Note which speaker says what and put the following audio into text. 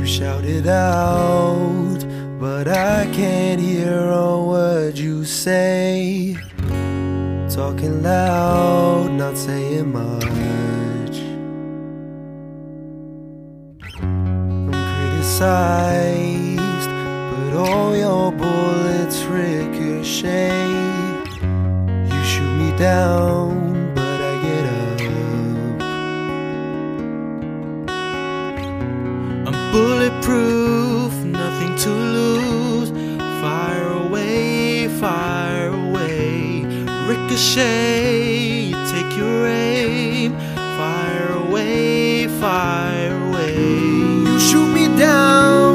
Speaker 1: shout it out, but I can't hear a word you say. Talking loud, not saying much. I'm criticized, but all your bullets ricochet. You shoot me down, but I get up. I'm bulletproof, nothing to lose. Fire away, fire away. Ricochet, take your aim. Fire away, fire away. You shoot me down,